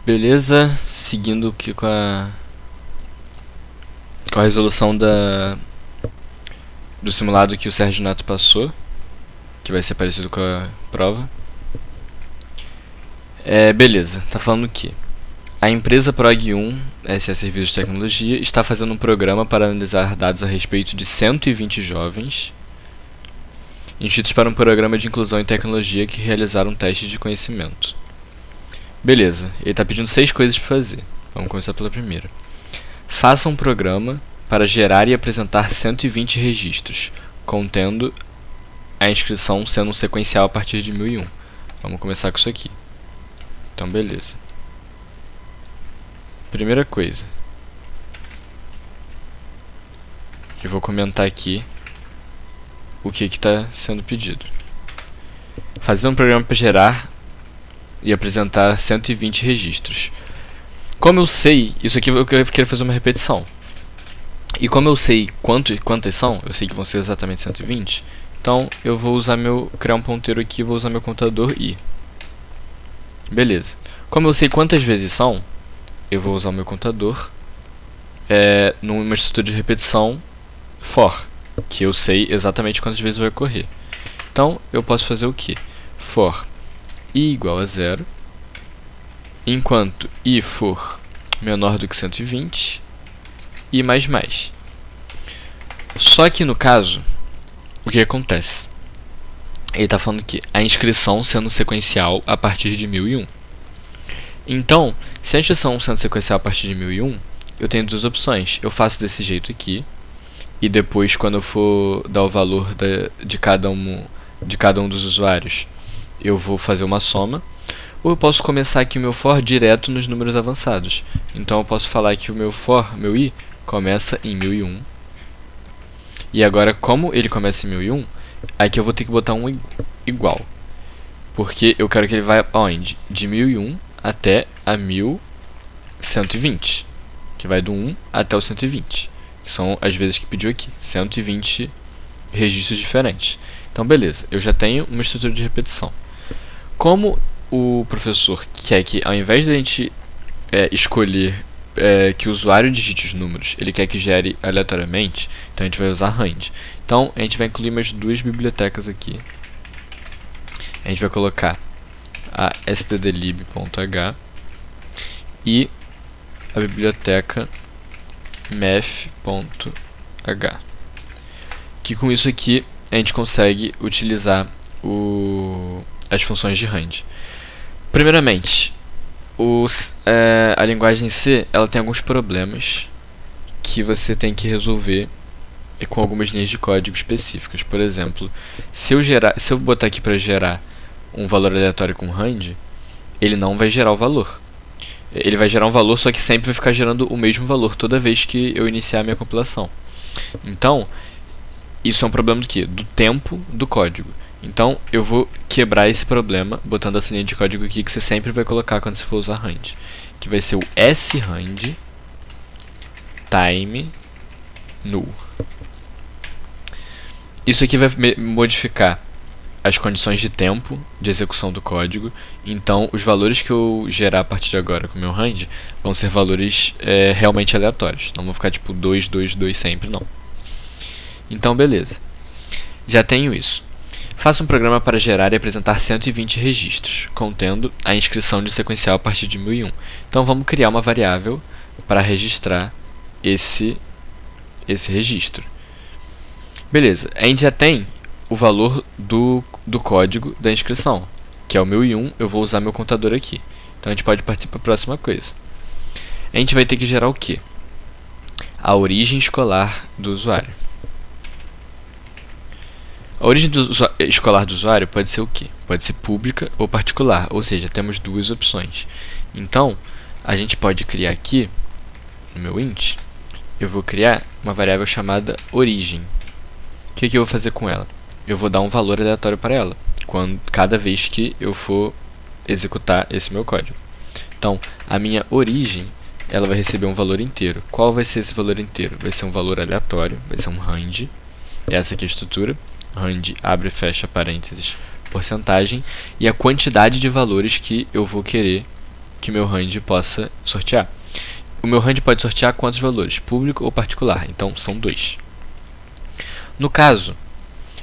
Beleza, seguindo aqui com a resolução do simulado que o Sérgio Neto passou, que vai ser parecido com a prova. Beleza, tá falando que a empresa Prog1, SA Serviços de Tecnologia, está fazendo um programa para analisar dados a respeito de 120 jovens inscritos para um programa de inclusão em tecnologia que realizaram testes de conhecimento. Beleza, ele está pedindo 6 coisas para fazer. Vamos começar pela primeira. Faça um programa para gerar e apresentar 120 registros, contendo a inscrição sendo um sequencial a partir de 1001. Vamos começar com isso aqui. Então, beleza. Primeira coisa. Eu vou comentar aqui o que está sendo pedido. Fazer um programa para gerar e apresentar 120 registros. Como eu sei, isso aqui eu quero fazer uma repetição. E como eu sei quantas são, eu sei que vão ser exatamente 120, então eu vou usar criar um ponteiro aqui e vou usar meu contador i. Beleza. Como eu sei quantas vezes são, eu vou usar o meu contador numa estrutura de repetição for, que eu sei exatamente quantas vezes vai ocorrer. Então eu posso fazer o que? For i igual a 0, enquanto i for menor do que 120, e mais. Só que no caso, o que acontece? Ele está falando que a inscrição sendo sequencial a partir de 1001. Então, se a inscrição sendo sequencial a partir de 1001, eu tenho duas opções. Eu faço desse jeito aqui, e depois, quando eu for dar o valor de cada um dos usuários, eu vou fazer uma soma. Ou eu posso começar aqui o meu for direto nos números avançados. Então eu posso falar que o meu i, começa em 1001. E agora, como ele começa em 1001, aqui eu vou ter que botar um igual. Porque eu quero que ele vá aonde? De 1001 até a 1120. Que vai do 1 até o 120. Que são as vezes que pediu aqui. 120 registros diferentes. Então beleza, eu já tenho uma estrutura de repetição. Como o professor quer que, ao invés de a gente escolher que o usuário digite os números, ele quer que gere aleatoriamente, então a gente vai usar rand. Então a gente vai incluir mais duas bibliotecas aqui. A gente vai colocar a stdlib.h e a biblioteca math.h, que com isso aqui a gente consegue utilizar as funções de rand. Primeiramente, a linguagem C ela tem alguns problemas que você tem que resolver com algumas linhas de código específicas. Por exemplo, se eu botar aqui para gerar um valor aleatório com rand, ele não vai gerar o valor. Ele vai gerar um valor, só que sempre vai ficar gerando o mesmo valor toda vez que eu iniciar a minha compilação. Então, isso é um problema do quê? Do tempo do código. Então, eu vou quebrar esse problema botando essa linha de código aqui que você sempre vai colocar quando você for usar rand, que vai ser o srand time null. Isso aqui vai modificar as condições de tempo de execução do código. Então, os valores que eu gerar a partir de agora com o meu rand vão ser valores realmente aleatórios. Não vão ficar tipo 2, 2, 2 sempre, não. Então, beleza. Já tenho isso. Faça um programa para gerar e apresentar 120 registros, contendo a inscrição de sequencial a partir de 1001. Então vamos criar uma variável para registrar esse registro. Beleza, a gente já tem o valor do código da inscrição, que é o 1001, eu vou usar meu contador aqui. Então a gente pode partir para a próxima coisa. A gente vai ter que gerar o quê? A origem escolar do usuário. A origem escolar do usuário pode ser o quê? Pode ser pública ou particular, ou seja, temos duas opções. Então, a gente pode criar aqui, no meu int, eu vou criar uma variável chamada origem. O que eu vou fazer com ela? Eu vou dar um valor aleatório para ela, cada vez que eu for executar esse meu código. Então, a minha origem, ela vai receber um valor inteiro. Qual vai ser esse valor inteiro? Vai ser um valor aleatório, vai ser um rand. Essa aqui é a estrutura. Rand, abre e fecha parênteses, porcentagem, e a quantidade de valores que eu vou querer que meu range possa sortear. O meu range pode sortear quantos valores? Público ou particular? Então, são 2. No caso,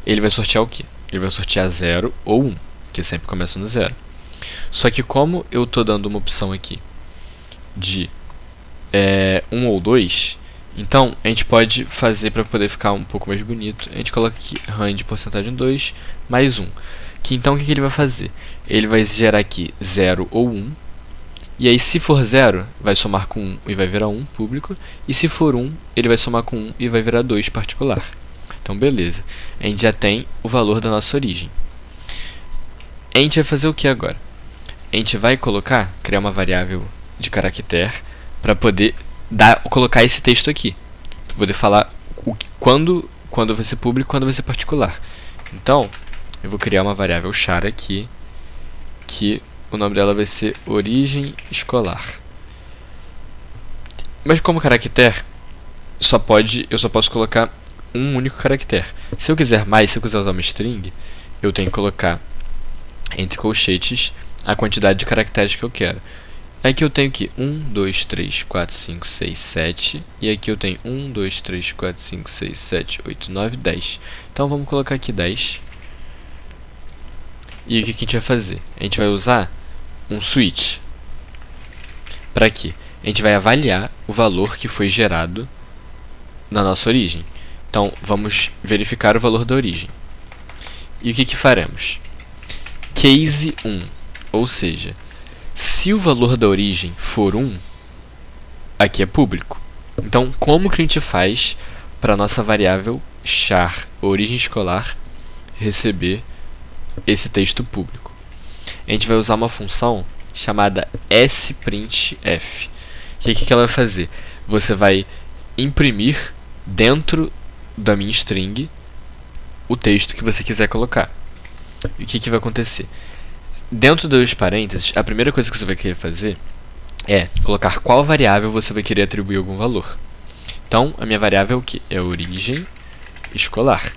ele vai sortear o quê? Ele vai sortear 0 ou 1, que sempre começa no 0. Só que como eu estou dando uma opção aqui de 1 ou 2, então a gente pode fazer para poder ficar um pouco mais bonito. A gente coloca aqui range porcentagem 2 mais 1. Que então o que ele vai fazer? Ele vai gerar aqui 0 ou 1. E aí se for 0, vai somar com 1 e vai virar 1 público. E se for 1, ele vai somar com 1 e vai virar 2 particular. Então beleza. A gente já tem o valor da nossa origem. A gente vai fazer o que agora? A gente vai criar uma variável de caractere para poder colocar esse texto aqui. Para poder falar quando vai ser público e quando vai ser particular. Então, eu vou criar uma variável char aqui, que o nome dela vai ser origem escolar. Mas como caractere, eu só posso colocar um único caractere. Se eu quiser mais, se eu quiser usar uma string, eu tenho que colocar entre colchetes a quantidade de caracteres que eu quero. Aqui eu tenho aqui 1, 2, 3, 4, 5, 6, 7. E aqui eu tenho 1, 2, 3, 4, 5, 6, 7, 8, 9, 10. Então vamos colocar aqui 10. E o que a gente vai fazer? A gente vai usar um switch. Para quê? A gente vai avaliar o valor que foi gerado na nossa origem. Então vamos verificar o valor da origem. E o que faremos? Case 1, ou seja, se o valor da origem for 1, aqui é público. Então, como que a gente faz para a nossa variável char origem escolar receber esse texto público? A gente vai usar uma função chamada sprintf. O que ela vai fazer? Você vai imprimir dentro da minha string o texto que você quiser colocar. E o que vai acontecer? Dentro dos parênteses, a primeira coisa que você vai querer fazer é colocar qual variável você vai querer atribuir algum valor. Então, a minha variável é o que? É origem escolar.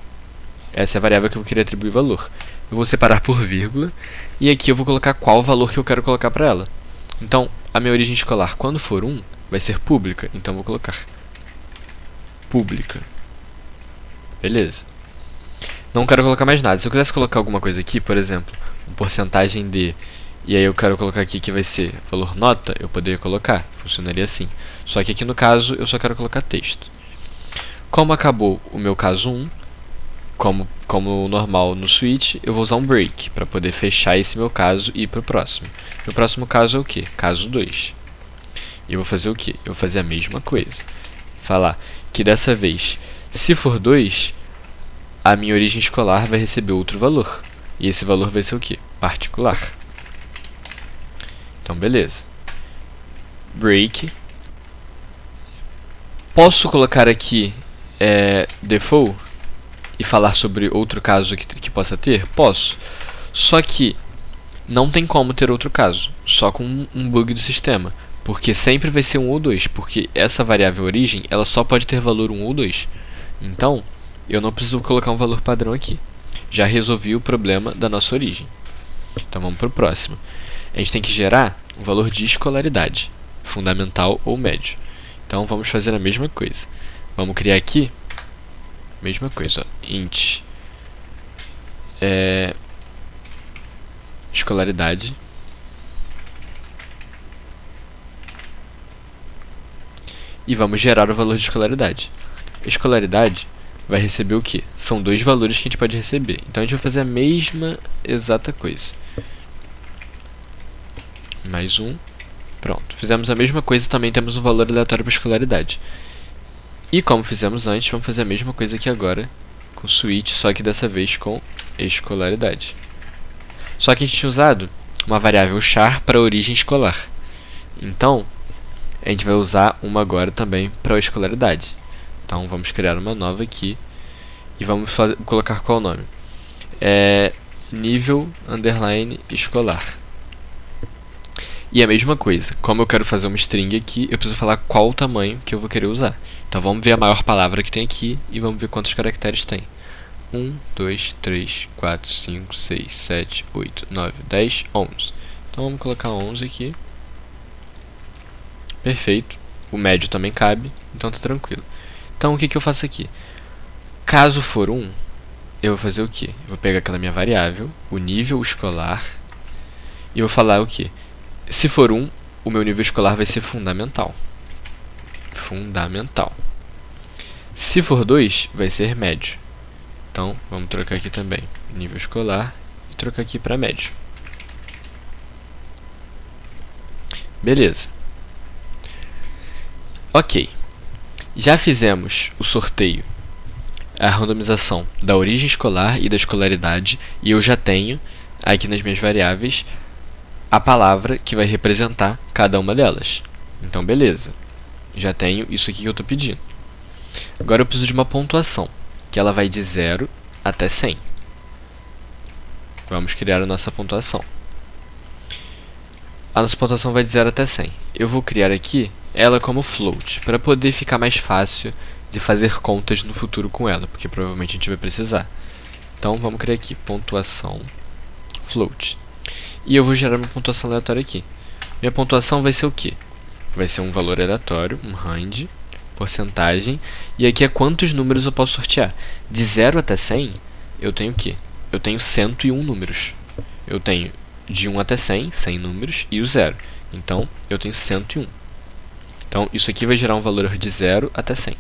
Essa é a variável que eu vou querer atribuir valor. Eu vou separar por vírgula e aqui eu vou colocar qual valor que eu quero colocar para ela. Então, a minha origem escolar, quando for 1, vai ser pública. Então, eu vou colocar pública. Beleza. Não quero colocar mais nada. Se eu quisesse colocar alguma coisa aqui, por exemplo, uma porcentagem de, e aí eu quero colocar aqui que vai ser valor nota, eu poderia colocar. Funcionaria assim. Só que aqui no caso, eu só quero colocar texto. Como acabou o meu caso 1, como normal no switch, eu vou usar um break para poder fechar esse meu caso e ir para o próximo. No próximo caso é o que? Caso 2. E eu vou fazer o que? Eu vou fazer a mesma coisa. Falar que dessa vez, se for 2, a minha origem escolar vai receber outro valor. E esse valor vai ser o que? Particular. Então, beleza. Break. Posso colocar aqui default e falar sobre outro caso que possa ter? Posso. Só que não tem como ter outro caso, só com um bug do sistema. Porque sempre vai ser 1 ou 2, porque essa variável origem ela só pode ter valor 1 ou 2. Então, eu não preciso colocar um valor padrão aqui. Já resolvi o problema da nossa origem. Então vamos para o próximo. A gente tem que gerar um valor de escolaridade, fundamental ou médio. Então vamos fazer a mesma coisa. Vamos criar aqui, mesma coisa, ó, int escolaridade. E vamos gerar o valor de escolaridade. Escolaridade vai receber o que? São 2 valores que a gente pode receber. Então a gente vai fazer a mesma exata coisa. Mais um. Pronto. Fizemos a mesma coisa e também temos um valor aleatório para escolaridade. E como fizemos antes, vamos fazer a mesma coisa aqui agora com switch, só que dessa vez com escolaridade. Só que a gente tinha usado uma variável char para origem escolar. Então, a gente vai usar uma agora também para a escolaridade. Então vamos criar uma nova aqui e vamos colocar qual o nome? Nível underline escolar. E a mesma coisa, como eu quero fazer uma string aqui, eu preciso falar qual o tamanho que eu vou querer usar. Então vamos ver a maior palavra que tem aqui e vamos ver quantos caracteres tem. 1, 2, 3, 4, 5, 6, 7, 8, 9, 10, 11. Então vamos colocar 11 aqui. Perfeito. O médio também cabe, então tá tranquilo. Então o que eu faço aqui? Caso for 1, eu vou fazer o quê? Eu vou pegar aquela minha variável, o nível escolar, e vou falar o quê? Se for 1, o meu nível escolar vai ser fundamental. Fundamental. Se for 2, vai ser médio. Então, vamos trocar aqui também nível escolar e trocar aqui para médio. Beleza. Ok. Já fizemos o sorteio, a randomização da origem escolar e da escolaridade, e eu já tenho aqui nas minhas variáveis a palavra que vai representar cada uma delas. Então, beleza. Já tenho isso aqui que eu estou pedindo. Agora eu preciso de uma pontuação, que ela vai de 0 até 100. Vamos criar a nossa pontuação. A nossa pontuação vai de 0 até 100. Eu vou criar aqui ela como float, para poder ficar mais fácil de fazer contas no futuro com ela, porque provavelmente a gente vai precisar. Então vamos criar aqui pontuação float. E eu vou gerar uma pontuação aleatória aqui. Minha pontuação vai ser o quê? Vai ser um valor aleatório, um range, porcentagem, e aqui é quantos números eu posso sortear. De 0 até 100, eu tenho o quê? Eu tenho 101 números. Eu tenho de 1 até 100, 100 números, e o 0. Então, eu tenho 101. Então, isso aqui vai gerar um valor de 0 até 100.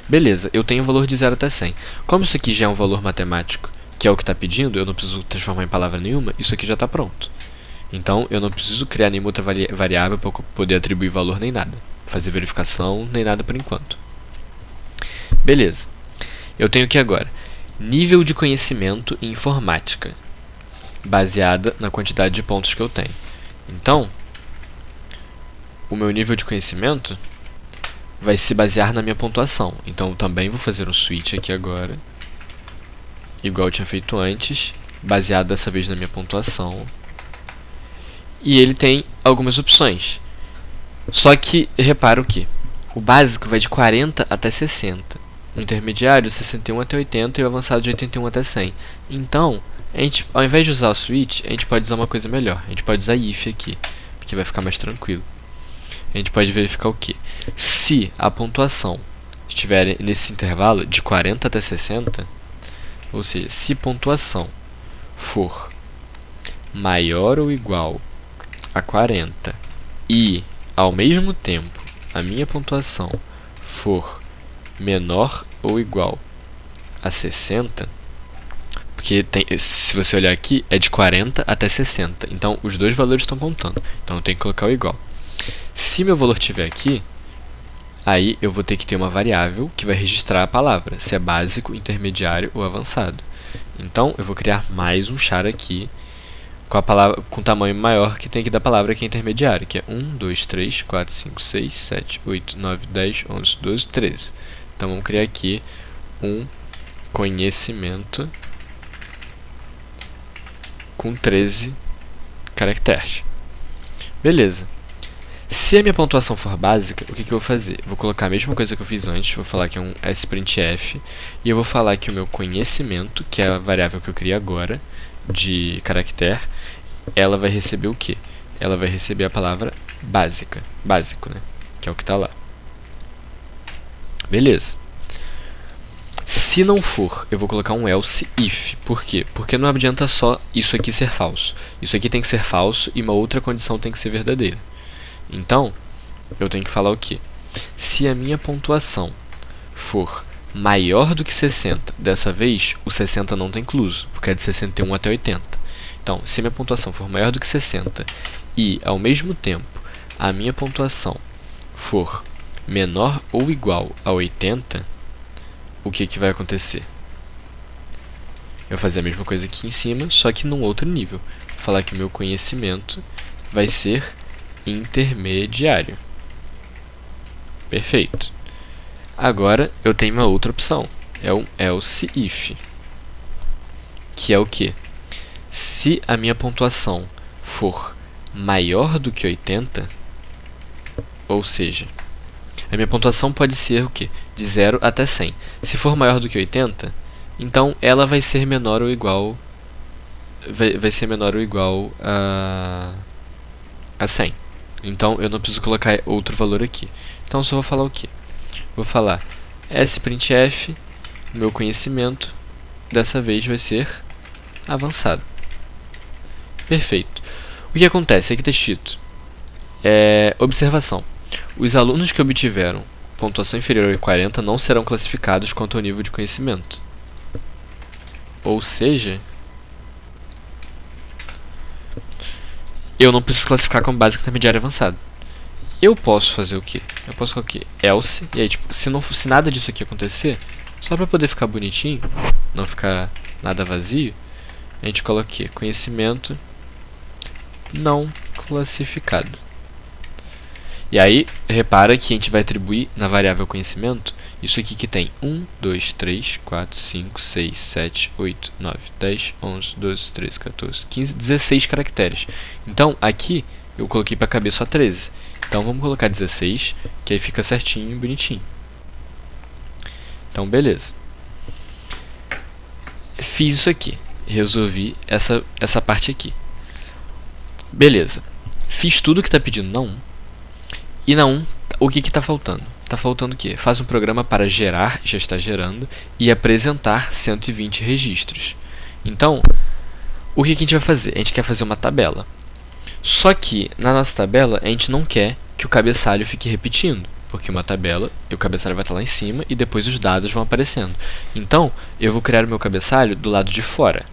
Beleza, eu tenho um valor de 0 até 100. Como isso aqui já é um valor matemático, que é o que está pedindo, eu não preciso transformar em palavra nenhuma, isso aqui já está pronto. Então, eu não preciso criar nenhuma outra variável para poder atribuir valor nem nada. Fazer verificação, nem nada por enquanto. Beleza. Eu tenho aqui agora nível de conhecimento em informática, baseada na quantidade de pontos que eu tenho. Então, o meu nível de conhecimento vai se basear na minha pontuação. Então, eu também vou fazer um switch aqui agora, igual eu tinha feito antes, baseado dessa vez na minha pontuação. E ele tem algumas opções. Só que, repara o que? O básico vai de 40 até 60. O intermediário, 61 até 80 e o avançado de 81 até 100. Então, a gente, ao invés de usar o switch, a gente pode usar uma coisa melhor. A gente pode usar if aqui, porque vai ficar mais tranquilo. A gente pode verificar o que? Se a pontuação estiver nesse intervalo de 40 até 60, ou seja, se pontuação for maior ou igual a 40 e, ao mesmo tempo, a minha pontuação for menor ou igual a 60, porque se você olhar aqui, é de 40 até 60, então os dois valores estão contando, então eu tenho que colocar o igual. Se meu valor estiver aqui, aí eu vou ter que ter uma variável que vai registrar a palavra, se é básico, intermediário ou avançado. Então, eu vou criar mais um char aqui, com a palavra com tamanho maior que tem aqui da palavra que é intermediário, que é 1, 2, 3, 4, 5, 6, 7, 8, 9, 10, 11, 12, 13. Então, vamos criar aqui um conhecimento com 13 caracteres. Beleza. Se a minha pontuação for básica, o que eu vou fazer? Eu vou colocar a mesma coisa que eu fiz antes, vou falar que é um sprintf, e eu vou falar que o meu conhecimento, que é a variável que eu criei agora, de caractere, ela vai receber o quê? Ela vai receber a palavra básica, básico, né? Que é o que está lá. Beleza. Se não for, eu vou colocar um else if. Por quê? Porque não adianta só isso aqui ser falso. Isso aqui tem que ser falso e uma outra condição tem que ser verdadeira. Então, eu tenho que falar o quê? Se a minha pontuação for maior do que 60, dessa vez o 60 não está incluso, porque é de 61 até 80. Então, se a minha pontuação for maior do que 60 e, ao mesmo tempo, a minha pontuação for menor ou igual a 80, o que vai acontecer? Eu vou fazer a mesma coisa aqui em cima, só que num outro nível. Vou falar que o meu conhecimento vai ser intermediário. Perfeito. Agora eu tenho uma outra opção, é o else if, que é o que? Se a minha pontuação for maior do que 80, ou seja, a minha pontuação pode ser o que? De 0 até 100. Se for maior do que 80, então ela vai ser menor ou igual vai ser menor ou igual a 100. Então eu não preciso colocar outro valor aqui. Então eu só vou falar o quê? Vou falar sprintf, meu conhecimento, dessa vez vai ser avançado. Perfeito. O que acontece? Aqui está escrito. Observação. Os alunos que obtiveram pontuação inferior a 40 não serão classificados quanto ao nível de conhecimento. Ou seja, eu não preciso classificar como básico intermediário avançado. Eu posso fazer o quê? Eu posso colocar aqui, else, e aí tipo, se nada disso aqui acontecer, só para poder ficar bonitinho, não ficar nada vazio, a gente coloca aqui, conhecimento não classificado. E aí, repara que a gente vai atribuir na variável conhecimento isso aqui que tem 1, 2, 3, 4, 5, 6, 7, 8, 9, 10, 11, 12, 13, 14, 15, 16 caracteres. Então, aqui eu coloquei para caber só 13. Então, vamos colocar 16, que aí fica certinho e bonitinho. Então, beleza. Fiz isso aqui. Resolvi essa parte aqui. Beleza. Fiz tudo que está pedindo na 1. E na 1, o que está faltando? Está faltando o quê? Faz um programa para gerar, já está gerando, e apresentar 120 registros. Então, o que a gente vai fazer? A gente quer fazer uma tabela. Só que, na nossa tabela, a gente não quer que o cabeçalho fique repetindo. Porque uma tabela, o cabeçalho vai estar lá em cima e depois os dados vão aparecendo. Então, eu vou criar o meu cabeçalho do lado de fora.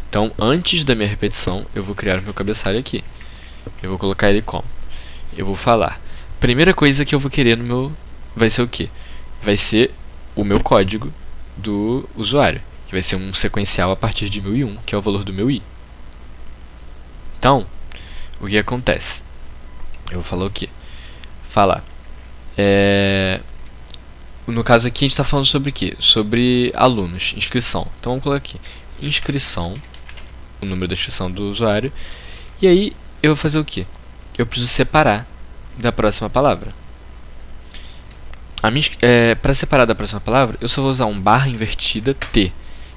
Então, antes da minha repetição, eu vou criar o meu cabeçalho aqui. Eu vou colocar ele como? Eu vou falar. Primeira coisa que eu vou querer no meu... vai ser o quê? Vai ser o meu código do usuário. Que vai ser um sequencial a partir de 1001, que é o valor do meu i. Então, o que acontece? Eu vou falar o quê? Falar. No caso aqui a gente está falando sobre o quê? Sobre alunos, inscrição. Então vamos colocar aqui. Inscrição. O número da inscrição do usuário. E aí eu vou fazer o quê? Eu preciso separar da próxima palavra. Para separar da próxima palavra, eu só vou usar um barra invertida T.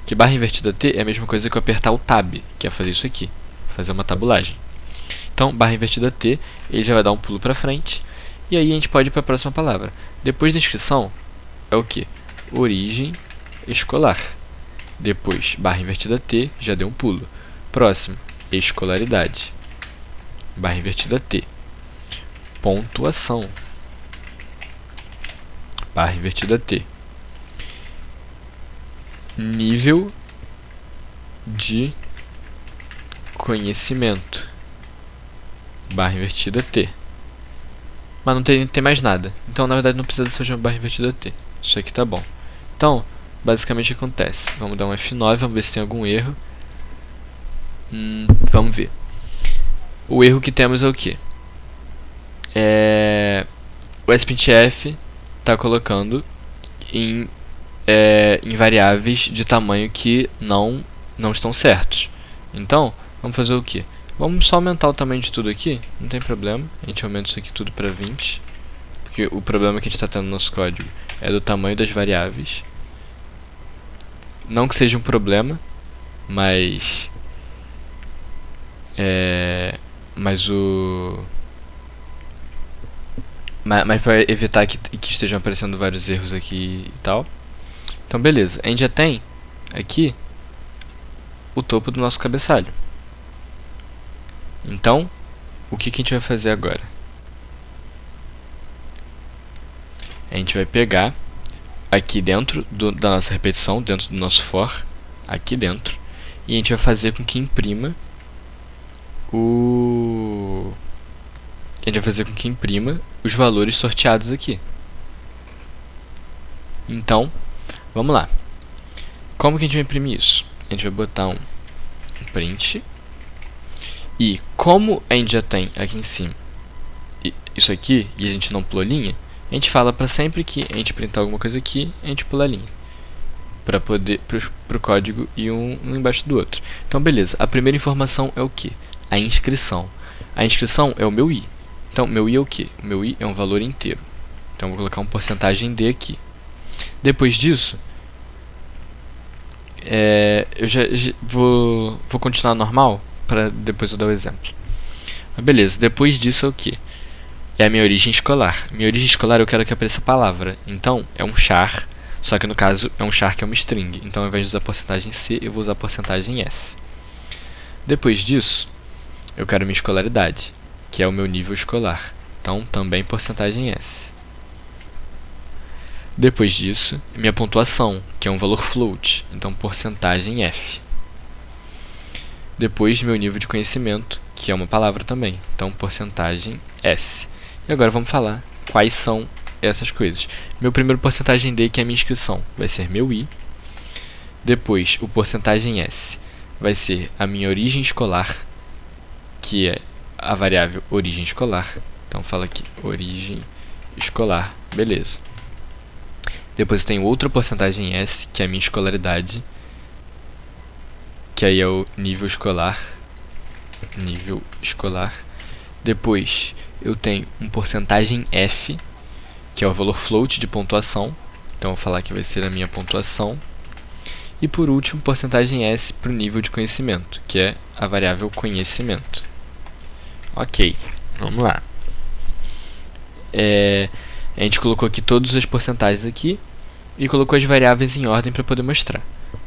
Que barra invertida T é a mesma coisa que eu apertar o Tab, que é fazer isso aqui, fazer uma tabulagem. Então, barra invertida T, ele já vai dar um pulo para frente, e aí a gente pode ir para a próxima palavra. Depois da inscrição, é o que? Origem escolar. Depois, barra invertida T, já deu um pulo. Próximo, escolaridade. Barra invertida T. Pontuação. Barra invertida T. Nível de conhecimento. Barra invertida T. Mas não tem mais nada. Então, na verdade, não precisa ser uma barra invertida T. Isso aqui tá bom. Então, basicamente acontece. Vamos dar um F9, vamos ver se tem algum erro. Vamos ver. O erro que temos é o quê? O sprintf está colocando em variáveis de tamanho que não estão certos. Então, vamos fazer o quê? Vamos só aumentar o tamanho de tudo aqui, não tem problema. A gente aumenta isso aqui tudo para 20. Porque o problema que a gente está tendo no nosso código é do tamanho das variáveis. Não que seja um problema, mas para evitar que estejam aparecendo vários erros aqui e tal. Então beleza, a gente já tem aqui o topo do nosso cabeçalho. Então, o que a gente vai fazer agora? A gente vai pegar aqui dentro da nossa repetição, dentro do nosso for, aqui dentro, e a gente vai fazer com que imprima os valores sorteados aqui. Então, vamos lá. Como que a gente vai imprimir isso? A gente vai botar um print. E como a gente já tem aqui em cima isso aqui, e a gente não pulou linha, a gente fala para sempre que a gente printar alguma coisa aqui, a gente pula a linha. Para poder, pro código ir um embaixo do outro. Então beleza, a primeira informação é o que? A inscrição. A inscrição é o meu i. Então, meu i é o que? O meu i é um valor inteiro. Então, eu vou colocar um porcentagem d aqui. Depois disso, eu já vou continuar normal, para depois eu dar o exemplo. Mas beleza, depois disso é o que? é a minha origem escolar. Minha origem escolar eu quero que apareça a palavra. Então, é um char, só que no caso é um char que é uma string. Então, ao invés de usar porcentagem C, eu vou usar porcentagem S. Depois disso, eu quero minha escolaridade, que é o meu nível escolar. Então, também porcentagem S. Depois disso, minha pontuação, que é um valor float. Então, porcentagem F. Depois, meu nível de conhecimento, que é uma palavra também. Então, porcentagem S. E agora vamos falar quais são essas coisas. Meu primeiro porcentagem D, que é a minha inscrição, vai ser meu I. Depois, o porcentagem S vai ser a minha origem escolar, que é a variável origem escolar. Então, fala aqui, origem escolar. Beleza. Depois eu tenho outra porcentagem S, que é a minha escolaridade, que aí é o nível escolar. Nível escolar. Depois eu tenho um porcentagem F, que é o valor float de pontuação. Então eu vou falar que vai ser a minha pontuação. E por último, porcentagem S para o nível de conhecimento, que é a variável conhecimento. Ok, vamos lá. A gente colocou aqui todas as porcentagens aqui e colocou as variáveis em ordem para poder mostrar.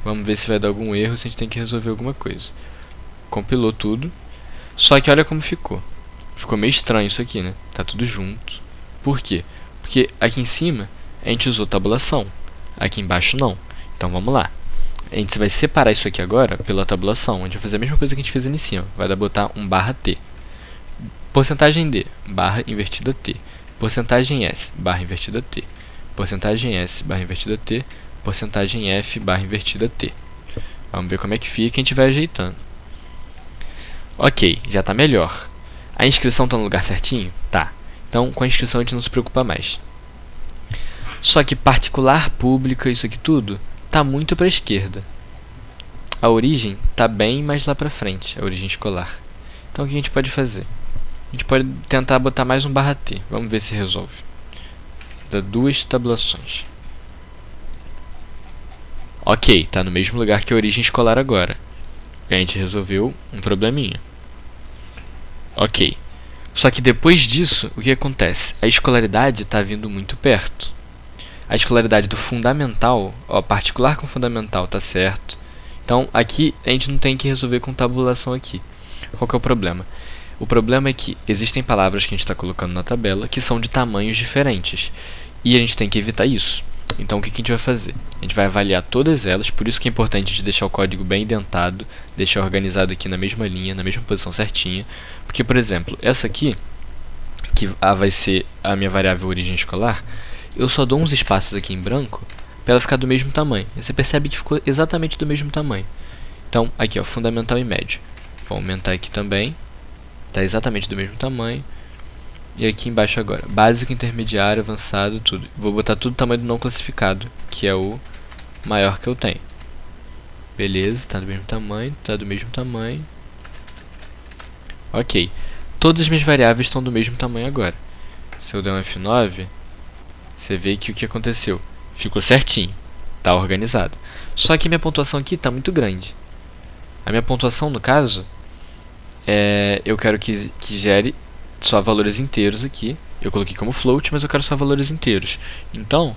Vamos ver se vai dar algum erro, se a gente tem que resolver alguma coisa. Compilou tudo. Só que olha como ficou. Ficou meio estranho isso aqui, né? Tá tudo junto. Por quê? Porque aqui em cima a gente usou tabulação. Aqui embaixo não. Então vamos lá. A gente vai separar isso aqui agora pela tabulação. A gente vai fazer a mesma coisa que a gente fez ali em cima. Vai dar botar um barra T. Porcentagem D, barra invertida T. Porcentagem S, barra invertida T. Porcentagem S, barra invertida T. Porcentagem F, barra invertida T. Vamos ver como é que fica e a gente vai ajeitando. Ok, já está melhor. A inscrição está no lugar certinho? Tá. Então, com a inscrição a gente não se preocupa mais. Só que particular, pública, isso aqui tudo, está muito para a esquerda. A origem está bem mais lá para frente, a origem escolar. Então, o que a gente pode fazer? A gente pode tentar botar mais um barra T. Vamos ver se resolve. Dá duas tabulações. Ok, está no mesmo lugar que a origem escolar agora. A gente resolveu um probleminha. Ok. Só que depois disso, o que acontece? A escolaridade está vindo muito perto. A escolaridade do fundamental, ó, particular com fundamental, está certo. Então, aqui a gente não tem que resolver com tabulação aqui. Qual que é o problema? O problema é que existem palavras que a gente está colocando na tabela que são de tamanhos diferentes. E a gente tem que evitar isso. Então, o que a gente vai fazer? A gente vai avaliar todas elas, por isso que é importante a gente deixar o código bem indentado, deixar organizado aqui na mesma linha, na mesma posição certinha. Porque, por exemplo, essa aqui, que vai ser a minha variável origem escolar, eu só dou uns espaços aqui em branco para ela ficar do mesmo tamanho. E você percebe que ficou exatamente do mesmo tamanho. Então, aqui, ó, fundamental e médio. Vou aumentar aqui também. Está exatamente do mesmo tamanho. E aqui embaixo agora, básico, intermediário, avançado, tudo. Vou botar tudo do tamanho do não classificado, que é o maior que eu tenho. Beleza, está do mesmo tamanho, está do mesmo tamanho. Ok. Todas as minhas variáveis estão do mesmo tamanho agora. Se eu der um F9, você vê que o que aconteceu? Ficou certinho, está organizado. Só que minha pontuação aqui está muito grande. A minha pontuação, no caso, eu quero que gere só valores inteiros aqui. Eu coloquei como float, mas eu quero só valores inteiros. Então,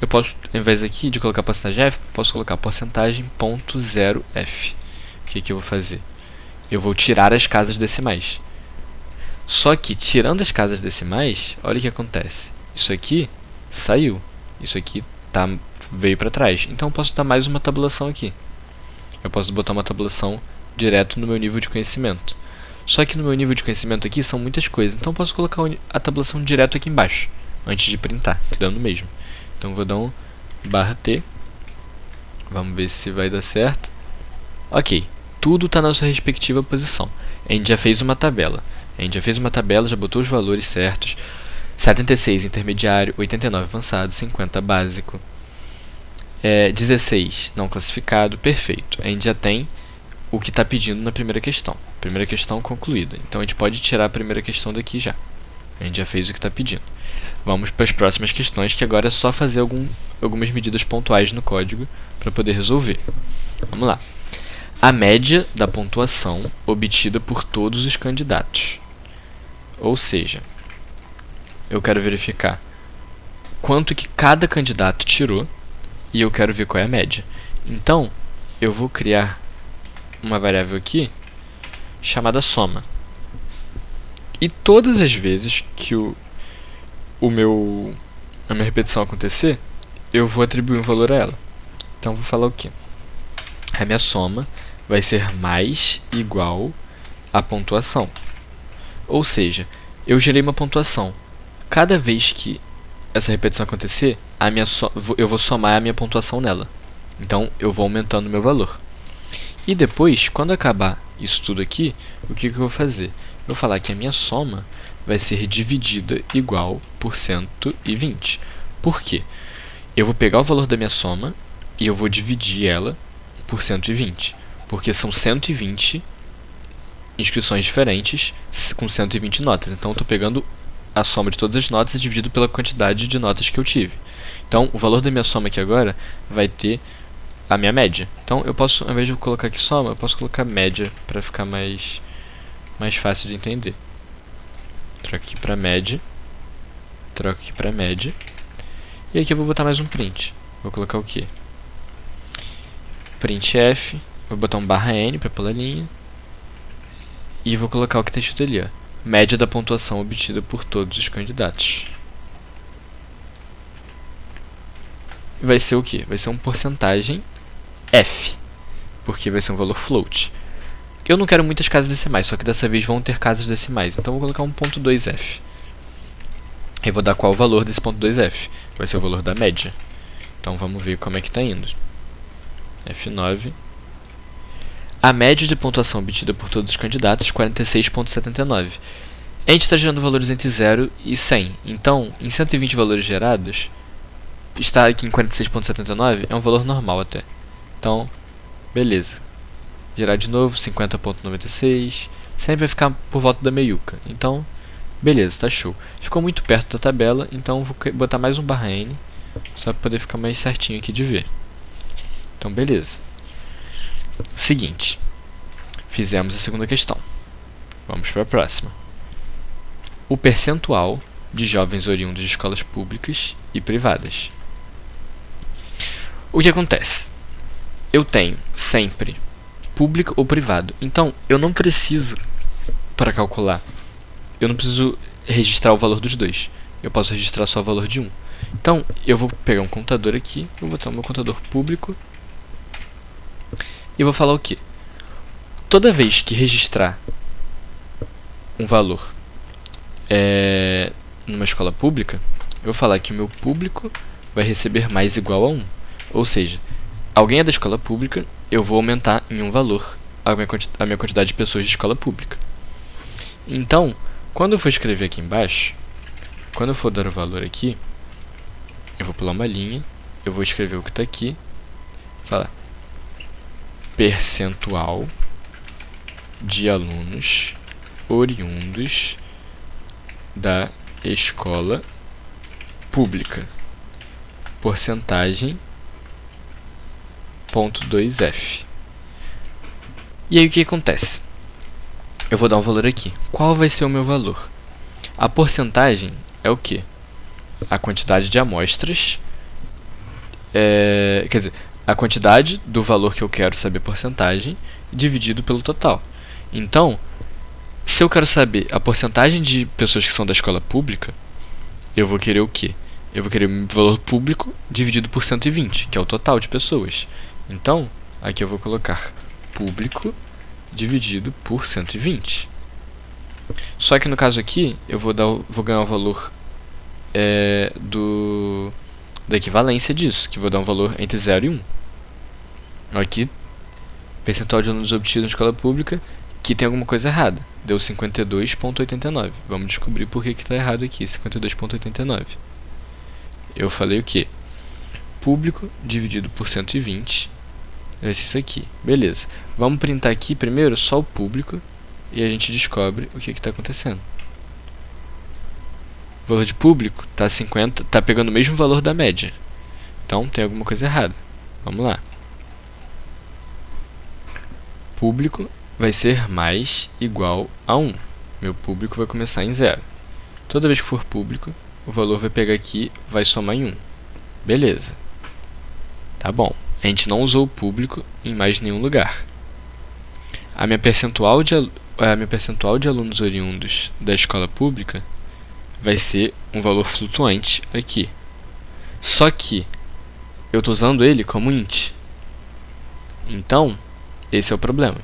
eu posso, ao invés aqui de colocar porcentagem F, posso colocar porcentagem ponto 0F. O que eu vou fazer? Eu vou tirar as casas decimais. Só que, tirando as casas decimais, olha o que acontece. Isso aqui saiu. Isso aqui veio para trás. Então, eu posso dar mais uma tabulação aqui. Eu posso botar uma tabulação direto no meu nível de conhecimento. Só que no meu nível de conhecimento aqui são muitas coisas. Então eu posso colocar a tabulação direto aqui embaixo, antes de printar, dando o mesmo. Então eu vou dar um barra T. Vamos ver se vai dar certo. Ok, tudo está na sua respectiva posição. A gente já fez uma tabela. Já botou os valores certos. 76 intermediário, 89 avançado, 50 básico. 16 não classificado, perfeito. A gente já tem o que está pedindo na primeira questão. Primeira questão concluída. Então a gente pode tirar a primeira questão daqui já. A gente já fez o que está pedindo. Vamos para as próximas questões, que agora é só fazer algumas medidas pontuais no código para poder resolver. Vamos lá. A média da pontuação obtida por todos os candidatos. Ou seja, eu quero verificar quanto que cada candidato tirou e eu quero ver qual é a média. Então, eu vou criar uma variável aqui chamada soma. E todas as vezes que a minha repetição acontecer, eu vou atribuir um valor a ela. Então, vou falar o quê? A minha soma vai ser mais igual à pontuação. Ou seja, eu gerei uma pontuação. Cada vez que essa repetição acontecer, eu vou somar a minha pontuação nela. Então, eu vou aumentando o meu valor. E depois, quando acabar isso tudo aqui, o que eu vou fazer? Eu vou falar que a minha soma vai ser dividida igual por 120. Por quê? Eu vou pegar o valor da minha soma e eu vou dividir ela por 120. Porque são 120 inscrições diferentes com 120 notas. Então, eu estou pegando a soma de todas as notas e dividido pela quantidade de notas que eu tive. Então, o valor da minha soma aqui agora vai ter a minha média. Então, eu posso, ao invés de colocar aqui soma, eu posso colocar média para ficar mais fácil de entender. Troco aqui para média. Troco aqui para média. E aqui eu vou botar mais um print. Vou colocar o quê? Printf. Vou botar um /n para pular linha. E vou colocar o que está escrito ali, ó. Média da pontuação obtida por todos os candidatos. Vai ser o quê? Vai ser uma porcentagem f, porque vai ser um valor float. Eu não quero muitas casas decimais, só que dessa vez vão ter casas decimais. Então eu vou colocar 1.2f. E vou dar qual o valor desse ponto 2f? Vai ser o valor da média. Então vamos ver como é que está indo. F9. A média de pontuação obtida por todos os candidatos, 46.79. A gente está gerando valores entre 0 e 100. Então, em 120 valores gerados, estar aqui em 46.79 é um valor normal até. Então, beleza. Gerar de novo, 50.96. Sempre vai ficar por volta da meiuca. Então, beleza, tá show. Ficou muito perto da tabela, então vou botar mais um /n, só para poder ficar mais certinho aqui de ver. Então, beleza. Seguinte. Fizemos a segunda questão. Vamos para a próxima. O percentual de jovens oriundos de escolas públicas e privadas. O que acontece? Eu tenho sempre público ou privado. Então, eu não preciso, para calcular, eu não preciso registrar o valor dos dois. Eu posso registrar só o valor de um. Então, eu vou pegar um contador aqui, vou botar o meu contador público e vou falar o quê? Toda vez que registrar um valor numa escola pública, eu vou falar que o meu público vai receber mais igual a 1. Ou seja, alguém é da escola pública, eu vou aumentar em um valor a minha quantidade de pessoas de escola pública. Então, quando eu for escrever aqui embaixo, quando eu for dar o valor aqui, eu vou pular uma linha, eu vou escrever o que está aqui, falar percentual de alunos oriundos da escola pública, porcentagem 0.2f. E aí o que acontece? Eu vou dar um valor aqui. Qual vai ser o meu valor? A porcentagem é o quê? A quantidade de amostras, quer dizer, a quantidade do valor que eu quero saber porcentagem dividido pelo total. Então, se eu quero saber a porcentagem de pessoas que são da escola pública, eu vou querer o quê? Eu vou querer o valor público dividido por 120, que é o total de pessoas. Então, aqui eu vou colocar público dividido por 120. Só que no caso aqui, eu vou ganhar o valor da equivalência disso, que vou dar um valor entre 0 e 1. Aqui, percentual de alunos obtidos na escola pública, que tem alguma coisa errada. Deu 52.89. Vamos descobrir por que está errado aqui, 52.89. Eu falei o quê? Público dividido por 120. Vai ser isso aqui. Beleza. Vamos printar aqui primeiro só o público e a gente descobre o que está acontecendo. O valor de público está pegando o mesmo valor da média. Então tem alguma coisa errada. Vamos lá. Público vai ser mais igual a 1. Meu público vai começar em 0. Toda vez que for público, o valor vai pegar aqui, vai somar em 1. Beleza. Tá bom. A gente não usou o público em mais nenhum lugar. A minha percentual de alunos oriundos da escola pública vai ser um valor flutuante aqui. Só que eu estou usando ele como int. Então, esse é o problema.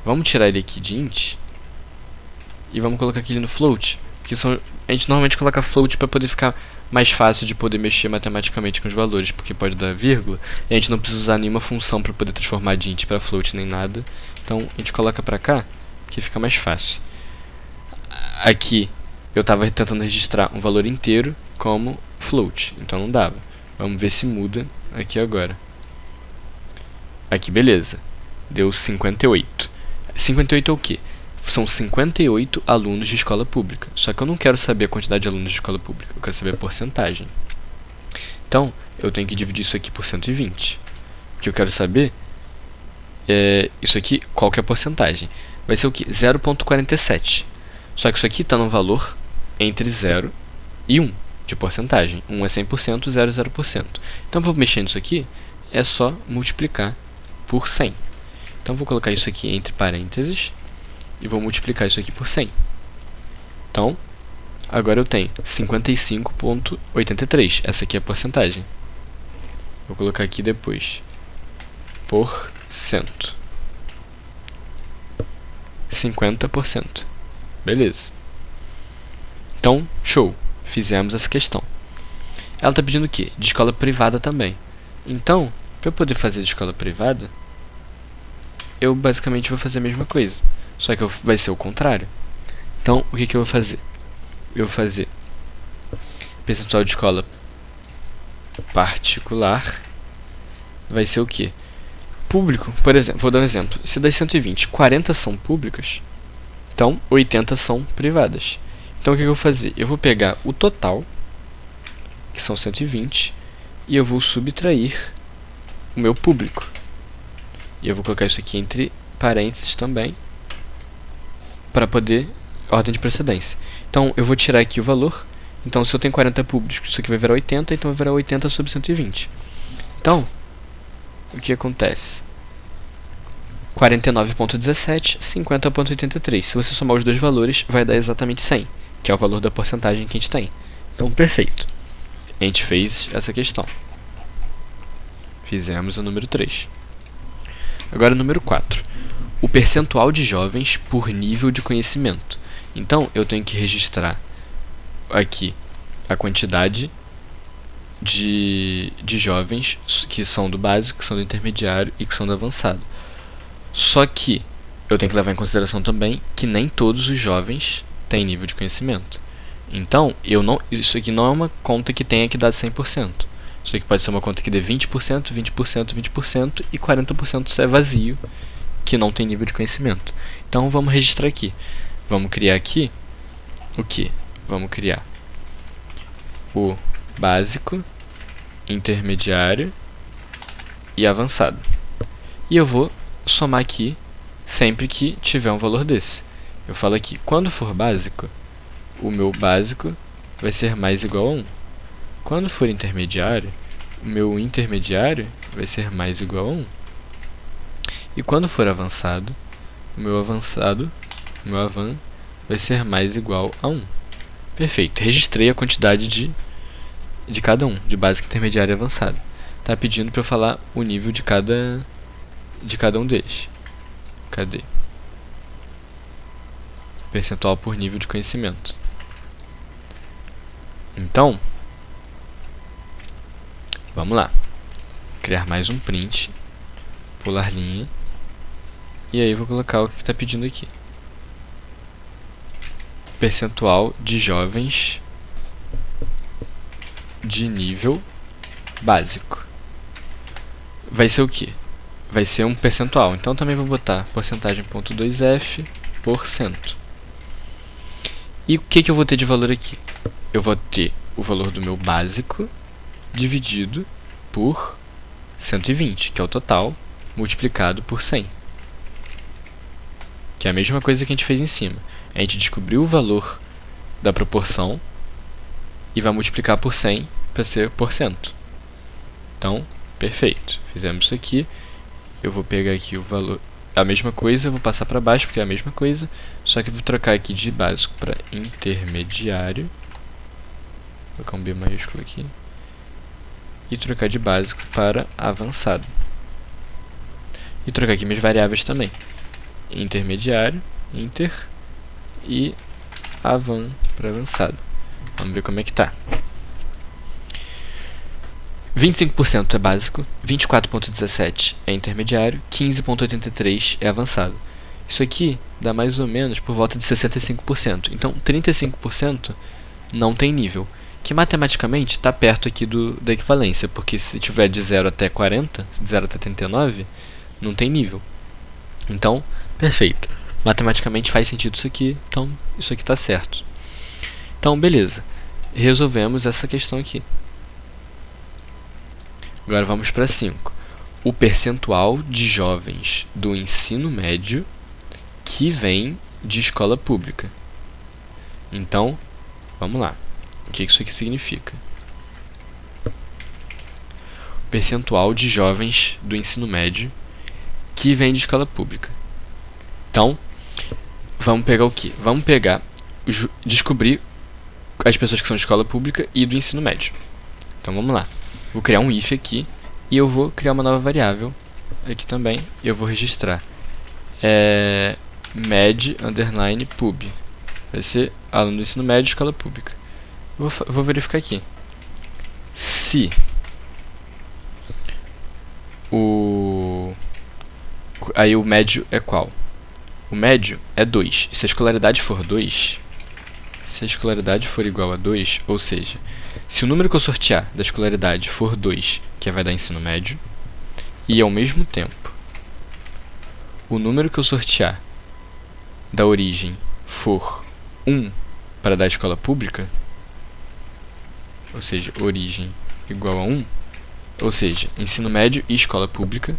Vamos tirar ele aqui de int e vamos colocar aqui no float. Porque a gente normalmente coloca float para poder ficar mais fácil de poder mexer matematicamente com os valores, porque pode dar vírgula, e a gente não precisa usar nenhuma função para poder transformar de int para float nem nada. Então a gente coloca para cá, que fica mais fácil. Aqui eu estava tentando registrar um valor inteiro como float, então não dava. Vamos ver se muda aqui agora. Aqui, beleza. Deu 58. 58 é o quê? São 58 alunos de escola pública. Só que eu não quero saber a quantidade de alunos de escola pública. Eu quero saber a porcentagem. Então, eu tenho que dividir isso aqui por 120. O que eu quero saber é isso aqui, qual que é a porcentagem. Vai ser o quê? 0,47. Só que isso aqui está no valor entre 0 e 1 de porcentagem. 1 é 100%, 0 é 0%. Então, vou mexer nisso aqui, é só multiplicar por 100. Então, vou colocar isso aqui entre parênteses e vou multiplicar isso aqui por 100. Então, agora eu tenho 55,83. Essa aqui é a porcentagem. Vou colocar aqui depois. Por cento. 50%. Beleza. Então, show. Fizemos essa questão. Ela está pedindo o quê? De escola privada também. Então, para eu poder fazer de escola privada, eu basicamente vou fazer a mesma coisa. Só que vai ser o contrário. Então, o que eu vou fazer? Eu vou fazer percentual de escola particular. Vai ser o quê? Público, por exemplo, vou dar um exemplo. Se das 120, 40 são públicas, então 80 são privadas. Então, o que eu vou fazer? Eu vou pegar o total, que são 120, e eu vou subtrair o meu público. E eu vou colocar isso aqui entre parênteses também, para poder ordem de precedência. Então, eu vou tirar aqui o valor. Então, se eu tenho 40 públicos, isso aqui vai virar 80, então vai virar 80 sobre 120. Então, o que acontece? 49,17, 50,83. Se você somar os dois valores, vai dar exatamente 100, que é o valor da porcentagem que a gente tem. Então, perfeito. A gente fez essa questão. Fizemos o número 3. Agora o número 4. O percentual de jovens por nível de conhecimento. Então, eu tenho que registrar aqui a quantidade de jovens que são do básico, que são do intermediário e que são do avançado. Só que eu tenho que levar em consideração também que nem todos os jovens têm nível de conhecimento. Então, isso aqui não é uma conta que tenha que dar 100%. Isso aqui pode ser uma conta que dê 20%, 20%, 20% e 40% é vazio, que não tem nível de conhecimento. Então, vamos registrar aqui. Vamos criar aqui o que? Vamos criar o básico, intermediário e avançado. E eu vou somar aqui sempre que tiver um valor desse. Eu falo aqui, quando for básico, o meu básico vai ser mais igual a 1. Quando for intermediário, o meu intermediário vai ser mais igual a 1. E quando for avançado, o meu avan, vai ser mais igual a 1. Perfeito. Registrei a quantidade de cada um, de básico, intermediário e avançado. Está pedindo para eu falar o nível de cada um deles. Cadê? Percentual por nível de conhecimento. Então, vamos lá. Criar mais um print. Pular linha. E aí eu vou colocar o que está pedindo aqui. Percentual de jovens de nível básico. Vai ser o quê? Vai ser um percentual. Então também vou botar porcentagem.2f%. E o que eu vou ter de valor aqui? Eu vou ter o valor do meu básico dividido por 120, que é o total, multiplicado por 100. Que é a mesma coisa que a gente fez em cima. A gente descobriu o valor da proporção e vai multiplicar por 100 para ser porcento. Então, perfeito. Fizemos isso aqui. Eu vou pegar aqui o valor, a mesma coisa, vou passar para baixo porque é a mesma coisa, só que eu vou trocar aqui de básico para intermediário. Vou colocar um B maiúsculo aqui. E trocar de básico para avançado. E trocar aqui minhas variáveis também. Intermediário, inter e para avançado. Vamos ver como é que tá. 25% é básico, 24,17 é intermediário, 15,83 é avançado. Isso aqui dá mais ou menos por volta de 65%. Então, 35% não tem nível, que matematicamente está perto aqui da equivalência, porque se tiver de 0 até 40, de 0 até 39, não tem nível. Então, perfeito. Matematicamente faz sentido isso aqui, então isso aqui está certo. Então, beleza. Resolvemos essa questão aqui. Agora vamos para 5. O percentual de jovens do ensino médio que vem de escola pública. Então, vamos lá. O que isso aqui significa? O percentual de jovens do ensino médio que vem de escola pública. Então, vamos pegar o quê? Vamos pegar, descobrir as pessoas que são de escola pública e do ensino médio. Então, vamos lá. Vou criar um if aqui e eu vou criar uma nova variável aqui também. E eu vou registrar med_pub. Vai ser aluno do ensino médio, escola pública. Vou verificar aqui. Se aí o médio é qual? O médio é 2. Se a escolaridade for 2, se a escolaridade for igual a 2, ou seja, se o número que eu sortear da escolaridade for 2, que vai dar ensino médio, e ao mesmo tempo o número que eu sortear da origem for 1 para dar escola pública, ou seja, origem igual a 1, ou seja, ensino médio e escola pública,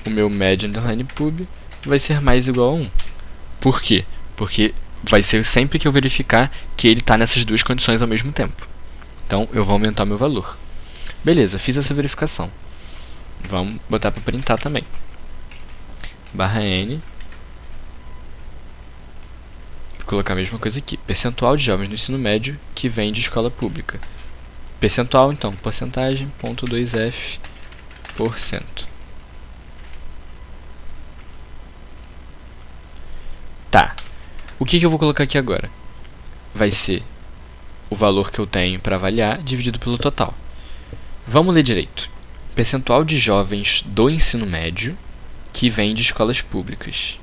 o meu med_pub vai ser mais igual a 1. Por quê? Porque vai ser sempre que eu verificar que ele está nessas duas condições ao mesmo tempo. Então, eu vou aumentar meu valor. Beleza, fiz essa verificação. Vamos botar para printar também. /n. Vou colocar a mesma coisa aqui. Percentual de jovens no ensino médio que vem de escola pública. Percentual, então, porcentagem, .2f%. Tá. O que eu vou colocar aqui agora? Vai ser o valor que eu tenho para avaliar dividido pelo total. Vamos ler direito. Percentual de jovens do ensino médio que vem de escolas públicas.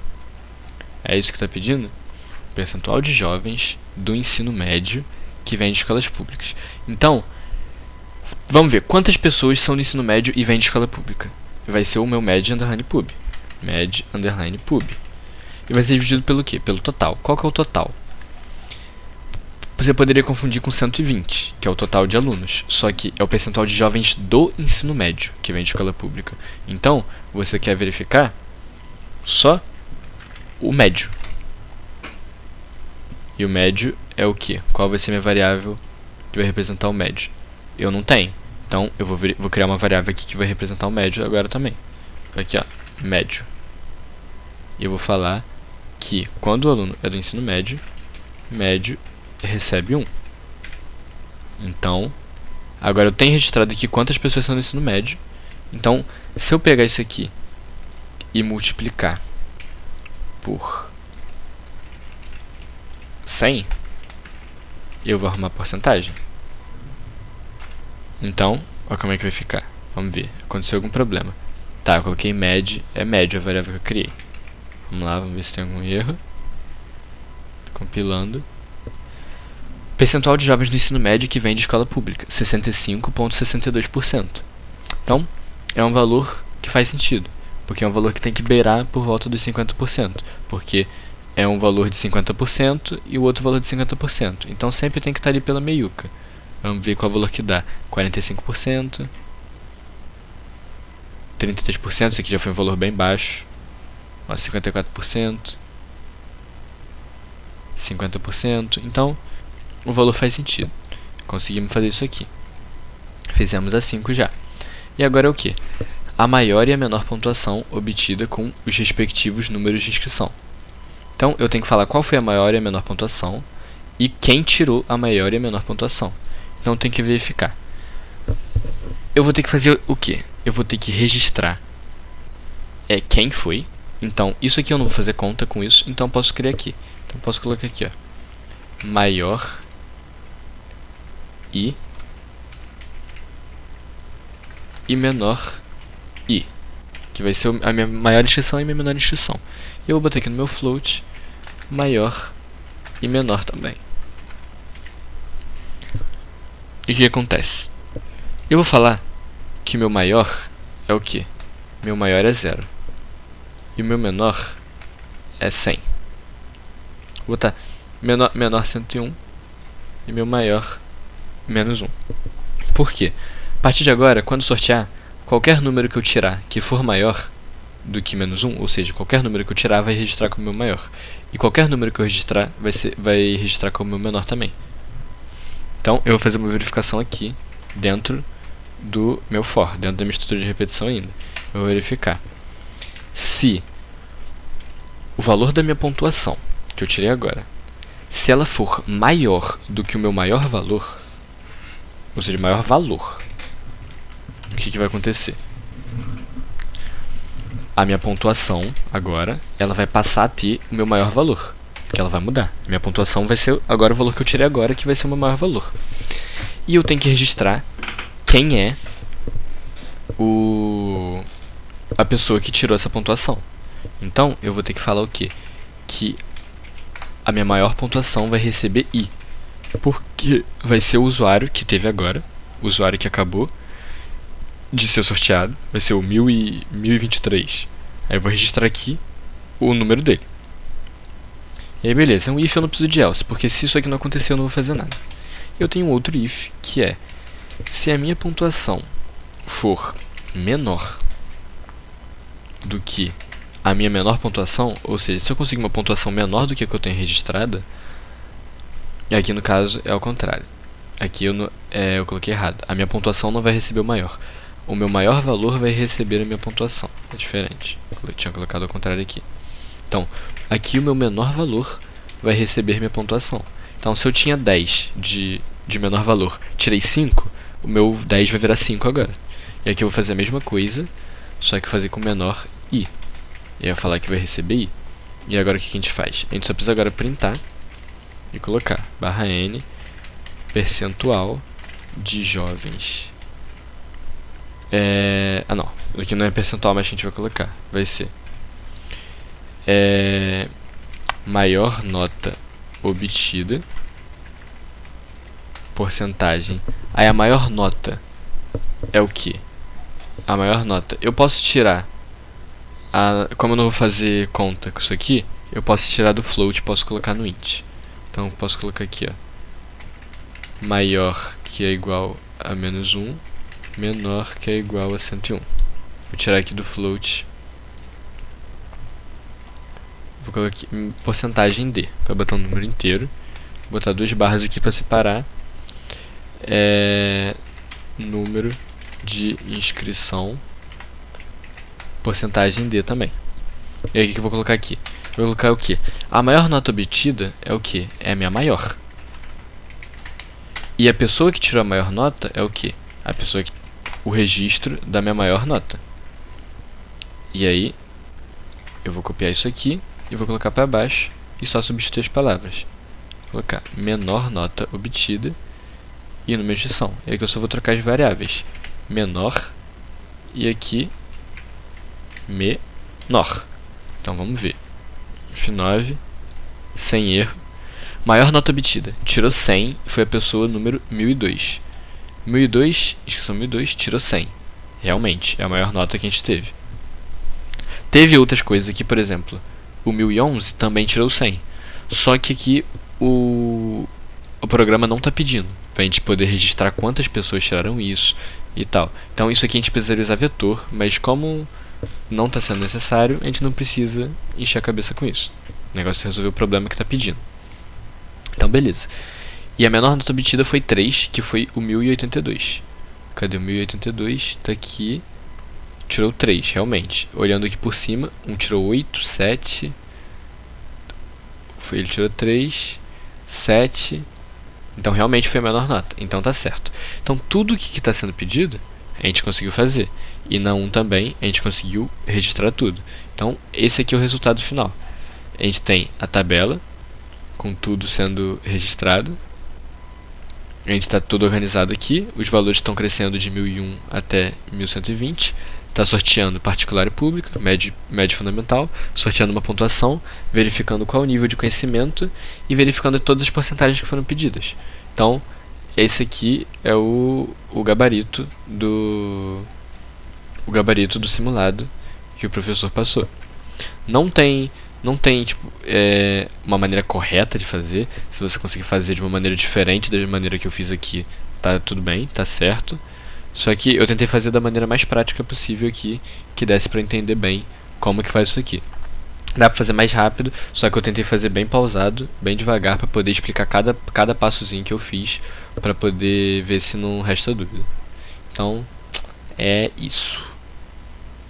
É isso que está pedindo? Percentual de jovens do ensino médio que vem de escolas públicas. Então, vamos ver quantas pessoas são do ensino médio e vêm de escola pública. Vai ser o meu med_pub. Med_pub. E vai ser dividido pelo quê? Pelo total. Qual que é o total? Você poderia confundir com 120, que é o total de alunos. Só que é o percentual de jovens do ensino médio, que vem de escola pública. Então, você quer verificar só o médio. E o médio é o quê? Qual vai ser minha variável que vai representar o médio? Eu não tenho. Então, eu vou criar uma variável aqui que vai representar o médio agora também. Aqui, ó, médio. E eu vou falar que quando o aluno é do ensino médio, médio recebe 1. Então, agora eu tenho registrado aqui quantas pessoas são do ensino médio. Então, se eu pegar isso aqui e multiplicar por 100, eu vou arrumar a porcentagem. Então, olha como é que vai ficar. Vamos ver, aconteceu algum problema. Tá, eu coloquei med, é médio a variável que eu criei. Vamos lá, vamos ver se tem algum erro. Compilando. Percentual de jovens do ensino médio que vem de escola pública, 65,62%. Então, é um valor que faz sentido, porque é um valor que tem que beirar por volta dos 50%, porque é um valor de 50% e o outro valor de 50%. Então, sempre tem que estar ali pela meiuca. Vamos ver qual é o valor que dá. 45%, 33%, esse aqui já foi um valor bem baixo. 54%, 50%. Então, o valor faz sentido. Conseguimos fazer isso aqui. Fizemos a 5 já. E agora é o que? A maior e a menor pontuação obtida com os respectivos números de inscrição. Então, eu tenho que falar qual foi a maior e a menor pontuação e quem tirou a maior e a menor pontuação. Então, eu tenho que verificar. Eu vou ter que fazer o quê? Eu vou ter que registrar quem foi. Então, isso aqui eu não vou fazer conta com isso, então eu posso criar aqui. Então, eu posso colocar aqui, ó, maior e menor i, que vai ser a minha maior inscrição e a minha menor inscrição. E eu vou botar aqui no meu float maior e menor também. E o que acontece? Eu vou falar que meu maior é o que? Meu maior é 0. E o meu menor é 100. Vou botar menor 101 e meu maior menos 1. Por quê? A partir de agora, quando sortear, qualquer número que eu tirar que for maior do que menos 1, ou seja, qualquer número que eu tirar vai registrar como meu maior. E qualquer número que eu registrar vai registrar como meu menor também. Então, eu vou fazer uma verificação aqui, dentro do meu for, dentro da minha estrutura de repetição ainda. Eu vou verificar se o valor da minha pontuação, que eu tirei agora, se ela for maior do que o meu maior valor, ou seja, maior valor, o que vai acontecer? A minha pontuação, agora, ela vai passar a ter o meu maior valor, porque ela vai mudar. Minha pontuação vai ser agora o valor que eu tirei agora, que vai ser o meu maior valor. E eu tenho que registrar quem é a pessoa que tirou essa pontuação. Então, eu vou ter que falar o quê? Que a minha maior pontuação vai receber i, porque vai ser o usuário que teve agora, o usuário que acabou de ser sorteado, vai ser o 1023. Aí eu vou registrar aqui o número dele. E aí beleza, é um if, eu não preciso de else, porque se isso aqui não acontecer eu não vou fazer nada. Eu tenho um outro if, que é se a minha pontuação for menor do que a minha menor pontuação, ou seja, se eu conseguir uma pontuação menor do que a que eu tenho registrada, e aqui no caso é ao contrário. Aqui eu coloquei errado. A minha pontuação não vai receber o maior. O meu maior valor vai receber a minha pontuação. É diferente. Eu tinha colocado ao contrário aqui. Então, aqui o meu menor valor vai receber minha pontuação. Então, se eu tinha 10 de menor valor, tirei 5, o meu 10 vai virar 5 agora. E aqui eu vou fazer a mesma coisa, só que fazer com menor i. E eu vou falar que vai receber i. E agora o que a gente faz? A gente só precisa agora printar e colocar /n percentual de jovens. Não, aqui não é percentual, mas a gente vai colocar. Vai ser maior nota obtida, porcentagem. Aí a maior nota é o que? A maior nota, eu posso tirar como eu não vou fazer conta com isso aqui, eu posso tirar do float, posso colocar no int. Então eu posso colocar aqui, ó, maior que é igual a menos 1, menor que é igual a 101. Vou tirar aqui do float. Vou colocar aqui porcentagem d, para botar um número inteiro. Vou botar 2 barras aqui para separar. Número de inscrição, porcentagem d também. E aí o que eu vou colocar aqui? Vou colocar o que? A maior nota obtida é o que? É a minha maior. E a pessoa que tirou a maior nota é o que? A pessoa que o registro da minha maior nota. E aí eu vou copiar isso aqui e vou colocar para baixo e só substituir as palavras. Vou colocar menor nota obtida e número de inscrição. E aqui eu só vou trocar as variáveis. Menor e aqui menor. Então vamos ver. F9 sem erro. Maior nota obtida. Tirou 100 e foi a pessoa número 1002. 1002, inscrição 1002, tirou 100. Realmente, é a maior nota que a gente teve. Teve outras coisas aqui, por exemplo, o 1011 também tirou 100. Só que aqui o programa não está pedindo para a gente poder registrar quantas pessoas tiraram isso e tal. Então isso aqui a gente precisaria usar vetor, mas como não está sendo necessário, a gente não precisa encher a cabeça com isso. O negócio é resolver o problema que está pedindo. Então beleza. E a menor nota obtida foi 3, que foi o 1082. Cadê o 1082? Tá aqui. Tirou 3, realmente. Olhando aqui por cima, um tirou 8, 7. Ele tirou 3, 7. Então realmente foi a menor nota. Então tá certo. Então tudo que está sendo pedido, a gente conseguiu fazer. E na 1 também, a gente conseguiu registrar tudo. Então esse aqui é o resultado final. A gente tem a tabela, com tudo sendo registrado. A gente está tudo organizado aqui. Os valores estão crescendo de 1001 até 1120. Está sorteando particular e pública, médio e fundamental, sorteando uma pontuação, verificando qual o nível de conhecimento e verificando todas as porcentagens que foram pedidas. Então, esse aqui é o gabarito do simulado que o professor passou. Não tem tipo, uma maneira correta de fazer. Se você conseguir fazer de uma maneira diferente da maneira que eu fiz aqui, tá tudo bem, tá certo. Só que eu tentei fazer da maneira mais prática possível aqui, que desse pra entender bem como que faz isso aqui. Dá pra fazer mais rápido, só que eu tentei fazer bem pausado, bem devagar, pra poder explicar cada passozinho que eu fiz, pra poder ver se não resta dúvida. Então, é isso.